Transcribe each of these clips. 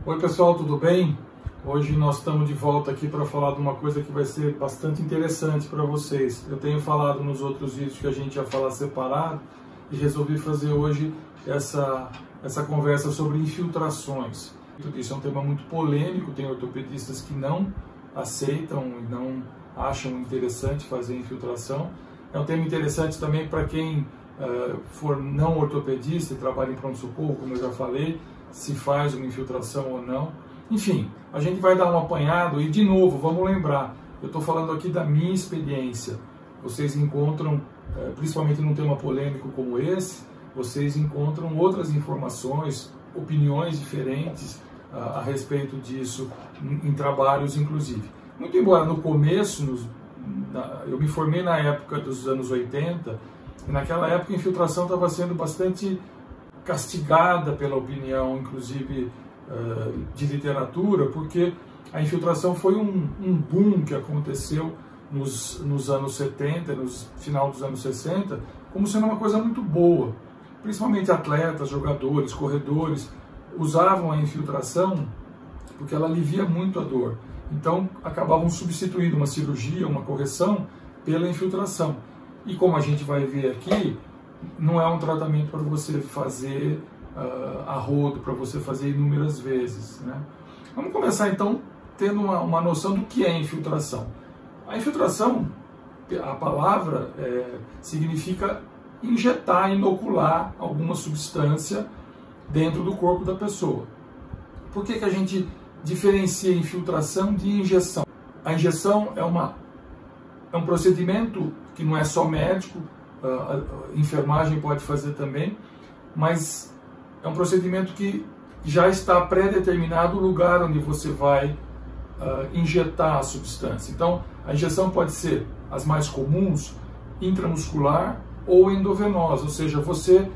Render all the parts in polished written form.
Oi pessoal, tudo bem? Hoje nós estamos de volta aqui para falar de uma coisa que vai ser bastante interessante para vocês. Eu tenho falado nos outros vídeos que a gente ia falar separado e resolvi fazer hoje essa conversa sobre infiltrações. Isso é um tema muito polêmico, tem ortopedistas que não aceitam e não acham interessante fazer infiltração. É um tema interessante também para quem for não ortopedista e trabalha em pronto-socorro, como eu já falei, se faz uma infiltração ou não. Enfim, a gente vai dar um apanhado e, de novo, vamos lembrar, eu estou falando aqui da minha experiência. Vocês encontram, principalmente num tema polêmico como esse, vocês encontram outras informações, opiniões diferentes a respeito disso, em trabalhos inclusive. Muito embora no começo, eu me formei na época dos anos 80, e naquela época a infiltração estava sendo bastante castigada pela opinião, inclusive de literatura, porque a infiltração foi um boom que aconteceu nos anos 70, no final dos anos 60, como sendo uma coisa muito boa. Principalmente atletas, jogadores, corredores usavam a infiltração porque ela alivia muito a dor. Então acabavam substituindo uma cirurgia, uma correção, pela infiltração. E como a gente vai ver aqui, não é um tratamento para você fazer a rodo, para você fazer inúmeras vezes, né? Vamos começar então tendo uma noção do que é infiltração. A infiltração, a palavra significa injetar, inocular alguma substância dentro do corpo da pessoa. Por que a gente diferencia infiltração de injeção? A injeção é um procedimento que não é só médico, a enfermagem pode fazer também, mas é um procedimento que já está pré-determinado o lugar onde você vai injetar a substância. Então, a injeção pode ser as mais comuns, intramuscular ou endovenosa, ou seja, você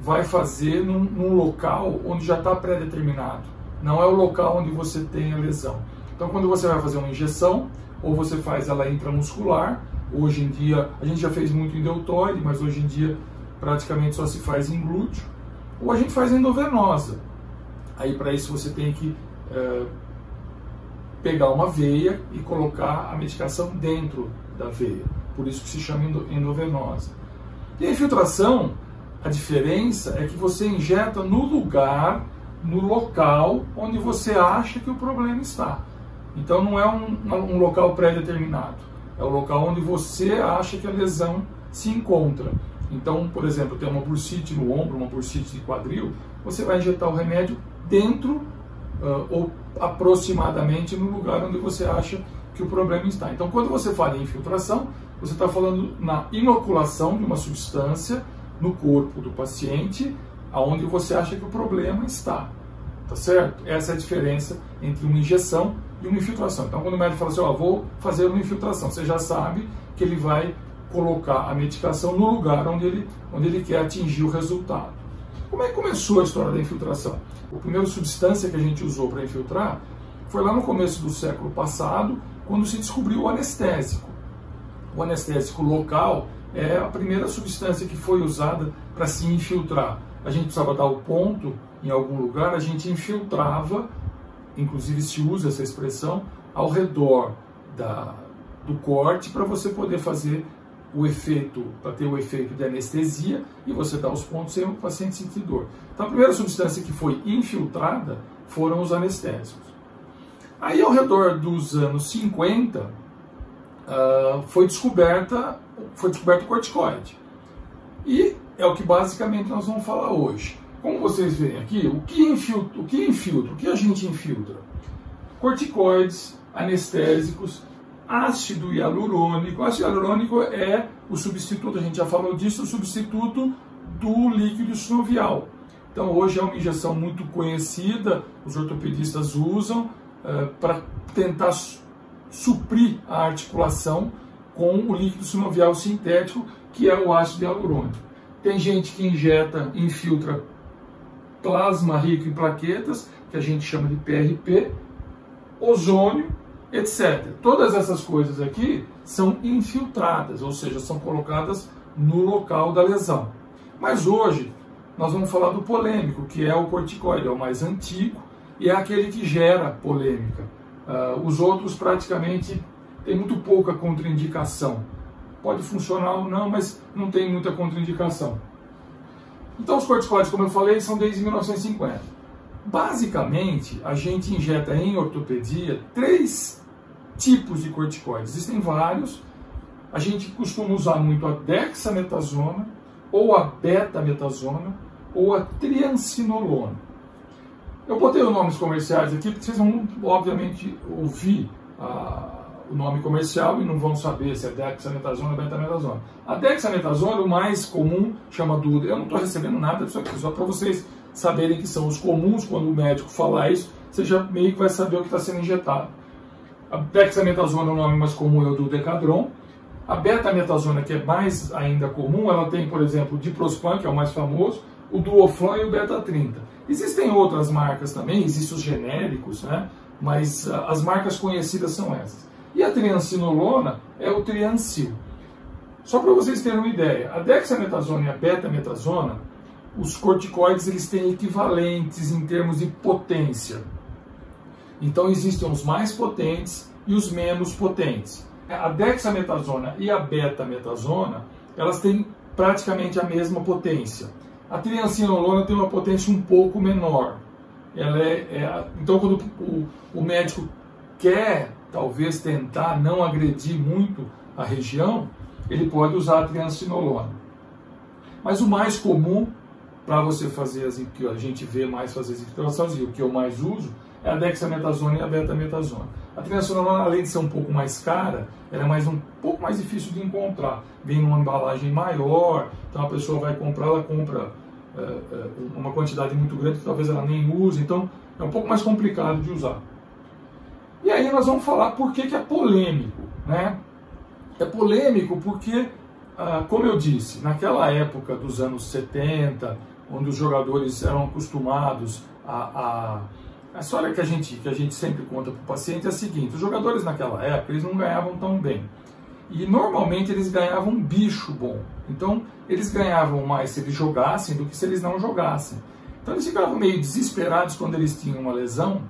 vai fazer num local onde já está pré-determinado, não é o local onde você tem a lesão. Então, quando você vai fazer uma injeção, ou você faz ela intramuscular, hoje em dia, a gente já fez muito em deltoide, mas hoje em dia praticamente só se faz em glúteo, ou a gente faz endovenosa. Aí para isso você tem que pegar uma veia e colocar a medicação dentro da veia, por isso que se chama endovenosa. E a infiltração, a diferença é que você injeta no lugar, no local onde você acha que o problema está. Então não é um local pré-determinado. É o local onde você acha que a lesão se encontra. Então, por exemplo, tem uma bursite no ombro, uma bursite de quadril, você vai injetar o remédio dentro ou aproximadamente no lugar onde você acha que o problema está. Então, quando você fala em infiltração, você está falando na inoculação de uma substância no corpo do paciente, aonde você acha que o problema está. Tá certo? Essa é a diferença entre uma injeção e uma infiltração. Então, quando o médico fala assim, vou fazer uma infiltração, você já sabe que ele vai colocar a medicação no lugar onde ele quer atingir o resultado. Como é que começou a história da infiltração? A primeira substância que a gente usou para infiltrar foi lá no começo do século passado, quando se descobriu o anestésico. O anestésico local é a primeira substância que foi usada para se infiltrar. A gente precisava dar o ponto em algum lugar, a gente infiltrava, inclusive se usa essa expressão, ao redor do corte para você poder fazer o efeito, para ter o efeito de anestesia e você dar os pontos sem o paciente sentir dor. Então a primeira substância que foi infiltrada foram os anestésicos. Aí ao redor dos anos 50 foi descoberto o corticoide. E é o que basicamente nós vamos falar hoje. Como vocês veem aqui, o que a gente infiltra? Corticoides, anestésicos, ácido hialurônico. Ácido hialurônico é o substituto, a gente já falou disso, o substituto do líquido sinovial. Então hoje é uma injeção muito conhecida, os ortopedistas usam para tentar suprir a articulação com o líquido sinovial sintético, que é o ácido hialurônico. Tem gente que infiltra plasma rico em plaquetas, que a gente chama de PRP, ozônio, etc. Todas essas coisas aqui são infiltradas, ou seja, são colocadas no local da lesão. Mas hoje nós vamos falar do polêmico, que é o corticoide, é o mais antigo, e é aquele que gera polêmica. Os outros praticamente têm muito pouca contraindicação. Pode funcionar ou não, mas não tem muita contraindicação. Então os corticoides, como eu falei, são desde 1950. Basicamente, a gente injeta em ortopedia 3 tipos de corticoides. Existem vários. A gente costuma usar muito a dexametasona, ou a betametasona, ou a triancinolona. Eu botei os nomes comerciais aqui, porque vocês vão, obviamente, ouvir o nome comercial e não vão saber se é dexametasona ou betametasona. A dexametasona, o mais comum, chama Duda. Eu não estou recebendo nada disso aqui, só para vocês saberem que são os comuns. Quando o médico falar isso, você já meio que vai saber o que está sendo injetado. A dexametasona, o nome mais comum é o Dodecadron. A betametasona, que é mais ainda comum, ela tem, por exemplo, o Diprospan, que é o mais famoso, o Duoflan e o Beta-30. Existem outras marcas também, existem os genéricos, né? Mas as marcas conhecidas são essas. E a triancinolona é o Triancil. Só para vocês terem uma ideia, a dexametasona e a betametasona, os corticoides eles têm equivalentes em termos de potência. Então existem os mais potentes e os menos potentes. A dexametasona e a betametasona, elas têm praticamente a mesma potência. A triancinolona tem uma potência um pouco menor. Então, quando o médico quer, talvez, tentar não agredir muito a região, ele pode usar a triancinolona. Mas o mais comum para você fazer, que a gente vê mais fazer as infiltrações, e o que eu mais uso, é a dexametasona e a betametasona. A triancinolona, além de ser um pouco mais cara, ela é um pouco mais difícil de encontrar. Vem numa embalagem maior, então a pessoa vai comprar, ela compra uma quantidade muito grande que talvez ela nem use, então é um pouco mais complicado de usar. E aí nós vamos falar por que é polêmico, né? É polêmico porque, como eu disse, naquela época dos anos 70, onde os jogadores eram acostumados a história que a gente sempre conta para o paciente é a seguinte: os jogadores naquela época eles não ganhavam tão bem. E normalmente eles ganhavam um bicho bom. Então eles ganhavam mais se eles jogassem do que se eles não jogassem. Então eles ficavam meio desesperados quando eles tinham uma lesão,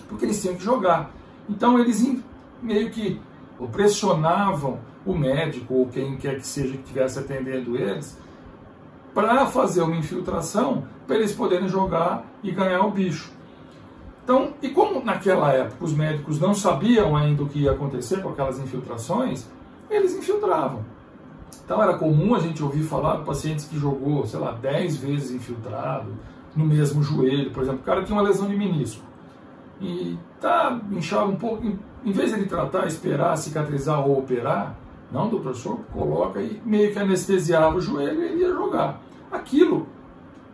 porque eles tinham que jogar. Então eles meio que pressionavam o médico ou quem quer que seja que estivesse atendendo eles para fazer uma infiltração para eles poderem jogar e ganhar o bicho. Então, e como naquela época os médicos não sabiam ainda o que ia acontecer com aquelas infiltrações, eles infiltravam. Então era comum a gente ouvir falar de pacientes que jogou, sei lá, 10 vezes infiltrado no mesmo joelho. Por exemplo, o cara tinha uma lesão de menisco e inchava um pouco, em vez de ele tratar, esperar, cicatrizar ou operar, não, doutor, o senhor coloca e meio que anestesiava o joelho e ele ia jogar. Aquilo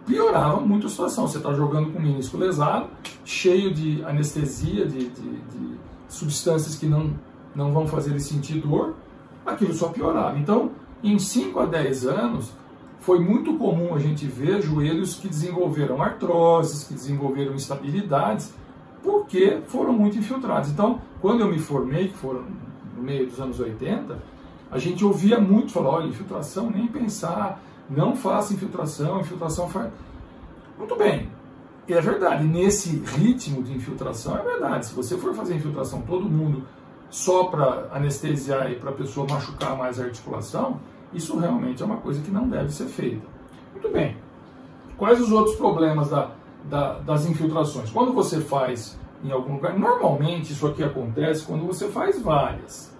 piorava muito a situação. Você está jogando com o menisco lesado, cheio de anestesia, de substâncias que não vão fazer ele sentir dor, aquilo só piorava. Então, em 5 a 10 anos, foi muito comum a gente ver joelhos que desenvolveram artroses, que desenvolveram instabilidades, porque foram muito infiltrados. Então, quando eu me formei, que foram no meio dos anos 80, a gente ouvia muito falar: olha, infiltração, nem pensar, não faça infiltração, infiltração faz... Muito bem, e é verdade, nesse ritmo de infiltração é verdade. Se você for fazer infiltração todo mundo só para anestesiar e para a pessoa machucar mais a articulação, isso realmente é uma coisa que não deve ser feita. Muito bem, quais os outros problemas das infiltrações? Quando você faz em algum lugar, normalmente isso aqui acontece quando você faz várias.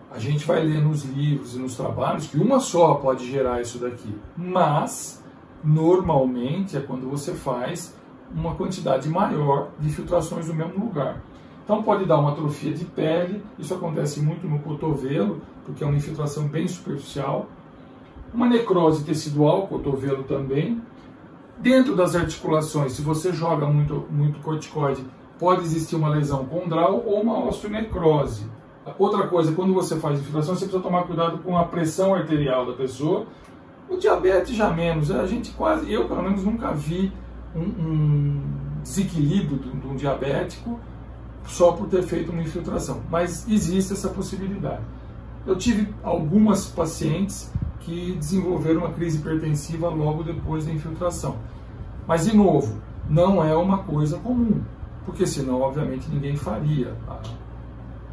A gente vai ler nos livros e nos trabalhos que uma só pode gerar isso daqui, mas normalmente é quando você faz uma quantidade maior de infiltrações no mesmo lugar. Então pode dar uma atrofia de pele, isso acontece muito no cotovelo, porque é uma infiltração bem superficial. Uma necrose tecidual, cotovelo também. Dentro das articulações, se você joga muito corticoide, pode existir uma lesão condral ou uma osteonecrose. Outra coisa, quando você faz infiltração, você precisa tomar cuidado com a pressão arterial da pessoa. O diabetes já menos, eu pelo menos nunca vi um desequilíbrio de um diabético só por ter feito uma infiltração, mas existe essa possibilidade. Eu tive algumas pacientes que desenvolveram uma crise hipertensiva logo depois da infiltração. Mas, de novo, não é uma coisa comum, porque senão, obviamente, ninguém faria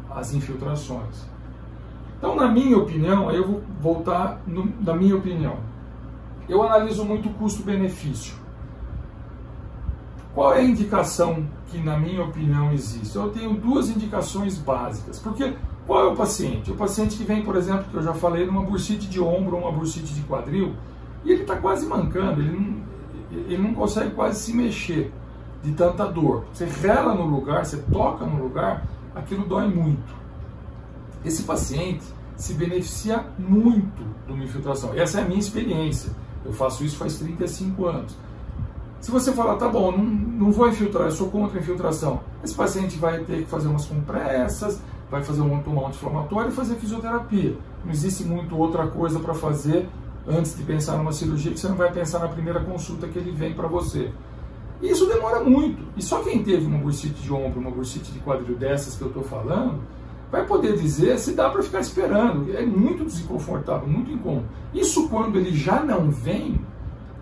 as infiltrações. Então, na minha opinião, aí eu vou voltar na minha opinião. Eu analiso muito o custo-benefício. Qual é a indicação que, na minha opinião, existe? Eu tenho duas indicações básicas. Porque qual é o paciente? O paciente que vem, por exemplo, que eu já falei, numa bursite de ombro ou uma bursite de quadril, e ele está quase mancando, ele não consegue quase se mexer de tanta dor. Você rela no lugar, você toca no lugar, aquilo dói muito. Esse paciente se beneficia muito de uma infiltração. Essa é a minha experiência. Eu faço isso faz 35 anos. Se você falar, tá bom, não vou infiltrar, eu sou contra a infiltração, esse paciente vai ter que fazer umas compressas, vai fazer tomar um anti-inflamatório e fazer fisioterapia. Não existe muito outra coisa para fazer antes de pensar numa cirurgia, que você não vai pensar na primeira consulta que ele vem para você. E isso demora muito. E só quem teve uma bursite de ombro, uma bursite de quadril dessas que eu estou falando, vai poder dizer se dá para ficar esperando. É muito desconfortável, muito incômodo. Isso quando ele já não vem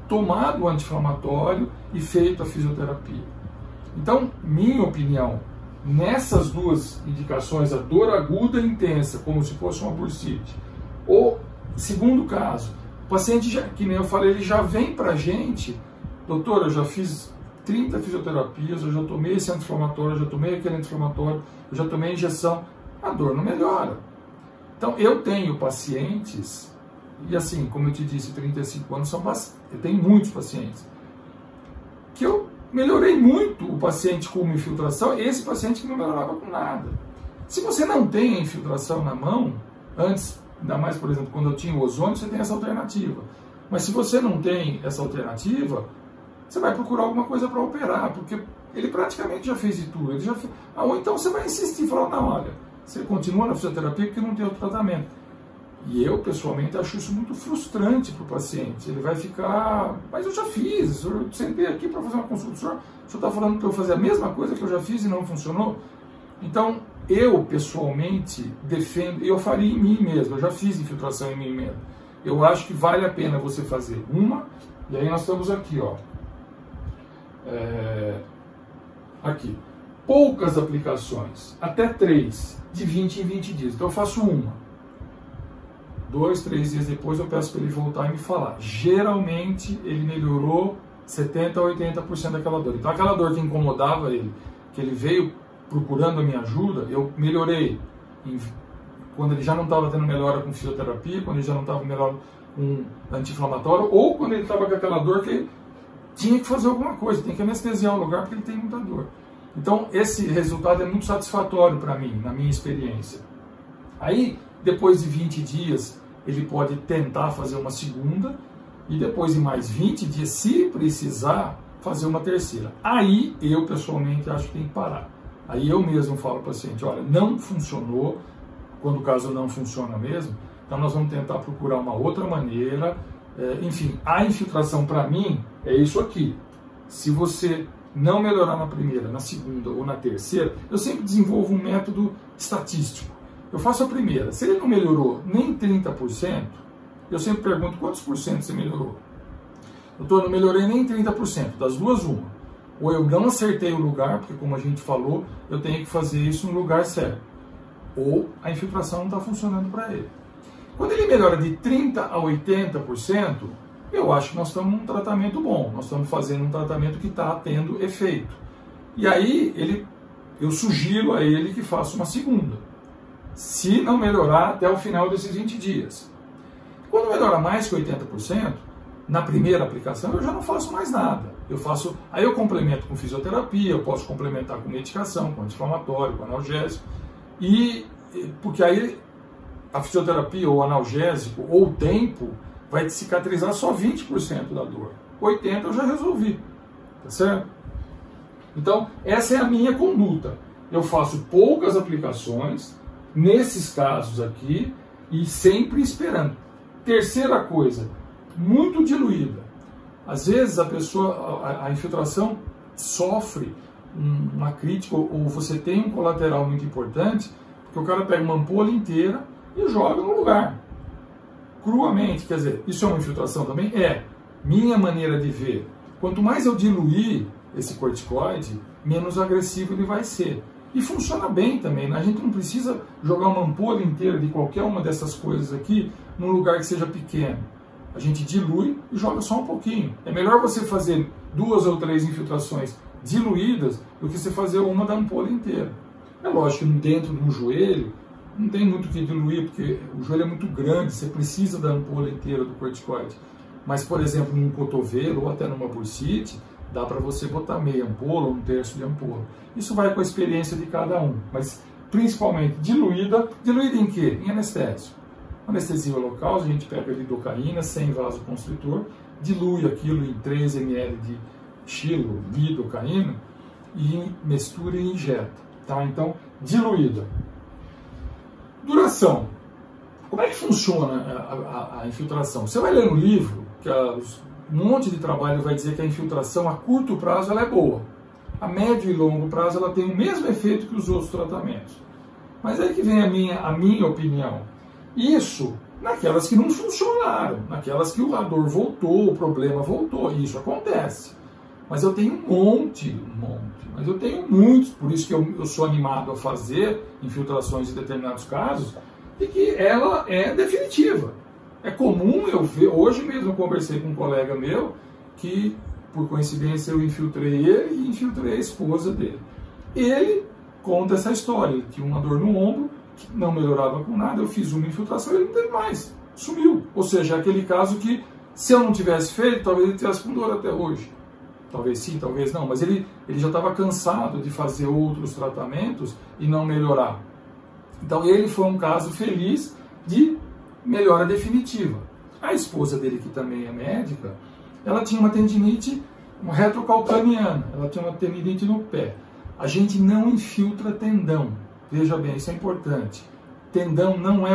tomado o anti-inflamatório e feito a fisioterapia. Então, minha opinião, nessas duas indicações, a dor aguda e intensa, como se fosse uma bursite, ou, segundo caso, o paciente, que nem eu falei, ele já vem para a gente, doutor, eu já fiz 30 fisioterapias, eu já tomei esse anti-inflamatório, eu já tomei aquele anti-inflamatório, eu já tomei injeção, a dor não melhora. Então, eu tenho pacientes, e assim, como eu te disse, 35 anos, eu tenho muitos pacientes, que eu melhorei muito o paciente com uma infiltração, esse paciente que não melhorava com nada. Se você não tem a infiltração na mão, antes, ainda mais, por exemplo, quando eu tinha o ozônio, você tem essa alternativa. Mas se você não tem essa alternativa, você vai procurar alguma coisa para operar, porque ele praticamente já fez de tudo. Ele já fez... Ou então você vai insistir e falar, não, olha, você continua na fisioterapia porque não tem outro tratamento. E eu, pessoalmente, acho isso muito frustrante para o paciente. Ele vai ficar, mas eu já fiz, eu sentei aqui para fazer uma consulta, o senhor está falando para eu fazer a mesma coisa que eu já fiz e não funcionou? Então, eu, pessoalmente, defendo, eu faria em mim mesmo, eu já fiz infiltração em mim mesmo. Eu acho que vale a pena você fazer uma, e aí nós estamos aqui, ó. Aqui. Poucas aplicações, até 3, de 20 em 20 dias. Então eu faço uma. 2, 3 dias depois eu peço para ele voltar e me falar. Geralmente ele melhorou 70% a 80% daquela dor. Então aquela dor que incomodava ele, que ele veio procurando a minha ajuda, eu melhorei. Quando ele já não estava tendo melhora com fisioterapia, quando ele já não estava melhor com anti-inflamatório, ou quando ele estava com aquela dor que ele tinha que fazer alguma coisa, tem que anestesiar o lugar porque ele tem muita dor. Então esse resultado é muito satisfatório para mim, na minha experiência. Aí, depois de 20 dias, ele pode tentar fazer uma segunda e depois de mais 20 dias, se precisar, fazer uma terceira. Aí, eu pessoalmente acho que tem que parar. Aí eu mesmo falo para o paciente, olha, não funcionou, quando o caso não funciona mesmo, então nós vamos tentar procurar uma outra maneira. Enfim, a infiltração para mim é isso aqui. Se você não melhorar na primeira, na segunda ou na terceira, eu sempre desenvolvo um método estatístico. Eu faço a primeira. Se ele não melhorou nem 30%, eu sempre pergunto quantos por cento você melhorou. Doutor, não melhorei nem 30%, das duas uma. Ou eu não acertei o lugar, porque como a gente falou, eu tenho que fazer isso no lugar certo. Ou a infiltração não está funcionando para ele. Quando ele melhora de 30% a 80%, eu acho que nós estamos num tratamento bom. Nós estamos fazendo um tratamento que está tendo efeito. E aí, eu sugiro a ele que faça uma segunda. Se não melhorar até o final desses 20 dias. Quando melhora mais que 80%, na primeira aplicação eu já não faço mais nada. Aí eu complemento com fisioterapia, eu posso complementar com medicação, com anti-inflamatório, com analgésico. Porque aí a fisioterapia ou analgésico ou o tempo vai cicatrizar só 20% da dor. 80% eu já resolvi. Tá certo? Então, essa é a minha conduta. Eu faço poucas aplicações, nesses casos aqui, e sempre esperando. Terceira coisa, muito diluída. Às vezes a infiltração sofre uma crítica, ou você tem um colateral muito importante, porque o cara pega uma ampola inteira e joga no lugar. Cruamente, quer dizer, isso é uma infiltração também? É. Minha maneira de ver, quanto mais eu diluir, esse corticoide, menos agressivo ele vai ser. E funciona bem também, né? A gente não precisa jogar uma ampola inteira de qualquer uma dessas coisas aqui num lugar que seja pequeno. A gente dilui e joga só um pouquinho. É melhor você fazer 2 ou 3 infiltrações diluídas do que você fazer uma da ampola inteira. É lógico que dentro de um joelho não tem muito o que diluir, porque o joelho é muito grande, você precisa da ampola inteira do corticoide. Mas, por exemplo, num cotovelo ou até numa bursite, dá para você botar meia ampola ou 1/3 de ampola. Isso vai com a experiência de cada um, mas principalmente diluída. Diluída em quê? Em anestésico. Anestesia local, a gente pega lidocaína sem vasoconstritor, dilui aquilo em 3 ml de xilo, lidocaína, e mistura e injeta. Tá? Então, diluída. Duração. Como é que funciona a infiltração? Você vai ler no livro que um monte de trabalho vai dizer que a infiltração a curto prazo ela é boa. A médio e longo prazo ela tem o mesmo efeito que os outros tratamentos. Mas aí que vem a minha opinião. Isso naquelas que não funcionaram, naquelas que a dor voltou, o problema voltou. Isso acontece. Mas eu tenho um monte. Mas eu tenho muitos, por isso que eu sou animado a fazer infiltrações em determinados casos, e que ela é definitiva. É comum eu ver, hoje mesmo eu conversei com um colega meu, que por coincidência eu infiltrei ele e infiltrei a esposa dele. Ele conta essa história, ele tinha uma dor no ombro, que não melhorava com nada, eu fiz uma infiltração e ele não teve mais, sumiu. Ou seja, aquele caso que se eu não tivesse feito, talvez ele tivesse com dor até hoje. Talvez sim, talvez não, mas ele já estava cansado de fazer outros tratamentos e não melhorar. Então ele foi um caso feliz de melhora definitiva. A esposa dele, que também é médica, ela tinha uma tendinite retrocalcaniana, ela tinha uma tendinite no pé. A gente não infiltra tendão, veja bem, isso é importante. Tendão não é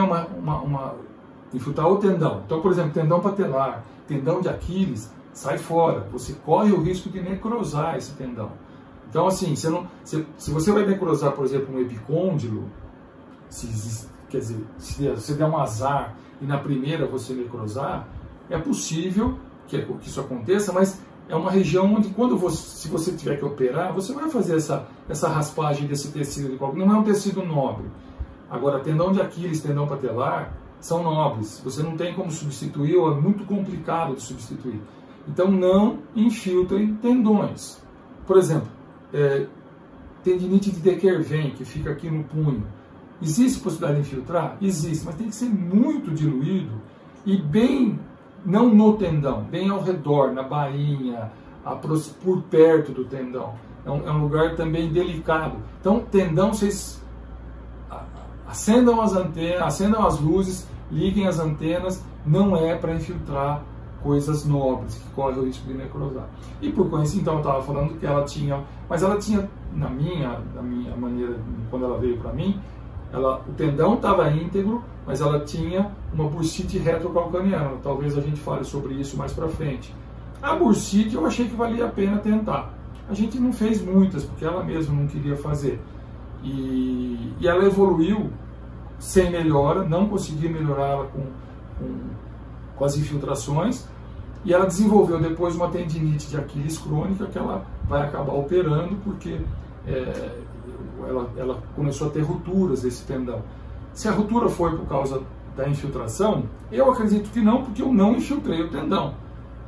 infiltrar o tendão. Então, por exemplo, tendão patelar, tendão de Aquiles, sai fora, você corre o risco de necrosar esse tendão. Então, assim, se você vai necrosar, por exemplo, um epicôndilo, quer dizer, se você der um azar e na primeira você necrosar, é possível que isso aconteça, mas é uma região onde, se você tiver que operar, você vai fazer essa raspagem desse tecido de qualquer. Não é um tecido nobre. Agora, tendão de Aquiles, tendão patelar, são nobres. Você não tem como substituir, ou é muito complicado de substituir. Então, não infiltrem tendões. Por exemplo, tendinite de Dequervain, que fica aqui no punho. Existe possibilidade de infiltrar? Existe, mas tem que ser muito diluído e bem, não no tendão, bem ao redor, na bainha, por perto do tendão. É um lugar também delicado. Então, tendão, vocês acendam as antenas, acendam as luzes, liguem as antenas, não é para infiltrar coisas nobres, que correm o risco de necrosar. E por coincidência, então, eu estava falando que ela tinha, mas ela tinha, na minha maneira, quando ela veio para mim, o tendão estava íntegro, mas ela tinha uma bursite retrocalcaniana. Talvez a gente fale sobre isso mais para frente. A bursite eu achei que valia a pena tentar. A gente não fez muitas, porque ela mesma não queria fazer. E ela evoluiu sem melhora, não consegui melhorá-la com as infiltrações, e ela desenvolveu depois uma tendinite de Aquiles crônica que ela vai acabar operando, porque ela começou a ter rupturas desse tendão. Se a ruptura foi por causa da infiltração, eu acredito que não, porque eu não infiltrei o tendão.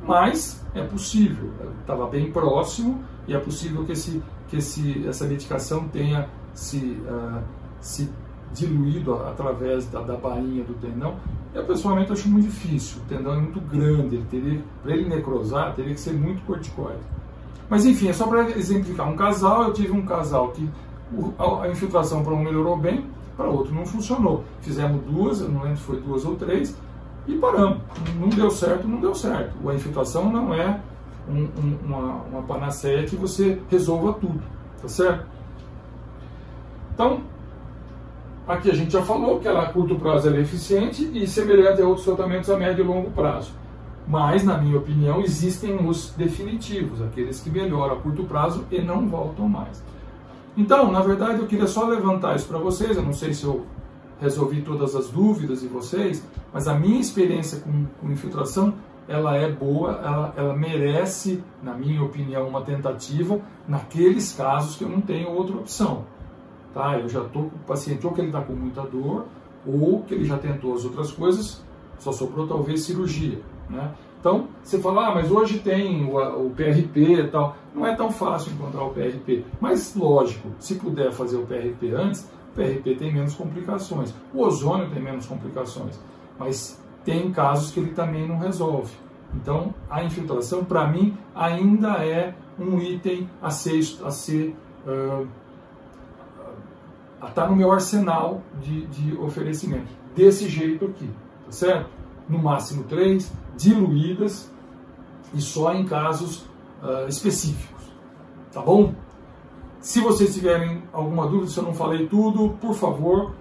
Mas é possível, estava bem próximo, e é possível que essa medicação tenha se diluído através da bainha do tendão. Eu pessoalmente acho muito difícil, o tendão é muito grande, para ele necrosar teria que ser muito corticoide. Mas enfim, é só para exemplificar. Eu tive um casal que a infiltração para um melhorou bem, para outro não funcionou. Fizemos 2, eu não lembro se foi 2 ou 3, e paramos. Não deu certo, não deu certo. A infiltração não é uma panaceia que você resolva tudo, tá certo? Então, aqui a gente já falou que ela a curto prazo ela é eficiente e semelhante a outros tratamentos a médio e longo prazo. Mas, na minha opinião, existem os definitivos, aqueles que melhoram a curto prazo e não voltam mais. Então, na verdade, eu queria só levantar isso para vocês. Eu não sei se eu resolvi todas as dúvidas de vocês, mas a minha experiência com infiltração ela é boa, ela merece, na minha opinião, uma tentativa naqueles casos que eu não tenho outra opção. Tá? Eu já estou com o paciente ou que ele está com muita dor, ou que ele já tentou as outras coisas, só sobrou talvez cirurgia, né? Então, você fala, mas hoje tem o PRP e tal. Não é tão fácil encontrar o PRP. Mas, lógico, se puder fazer o PRP antes, o PRP tem menos complicações. O ozônio tem menos complicações. Mas tem casos que ele também não resolve. Então, a infiltração, para mim, ainda é um item a estar no meu arsenal de oferecimento. Desse jeito aqui, tá certo? No máximo 3, diluídas e só em casos específicos, tá bom? Se vocês tiverem alguma dúvida, se eu não falei tudo, por favor,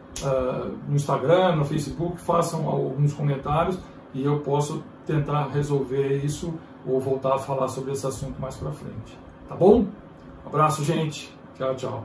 no Instagram, no Facebook, façam alguns comentários e eu posso tentar resolver isso ou voltar a falar sobre esse assunto mais pra frente, tá bom? Abraço, gente. Tchau, tchau.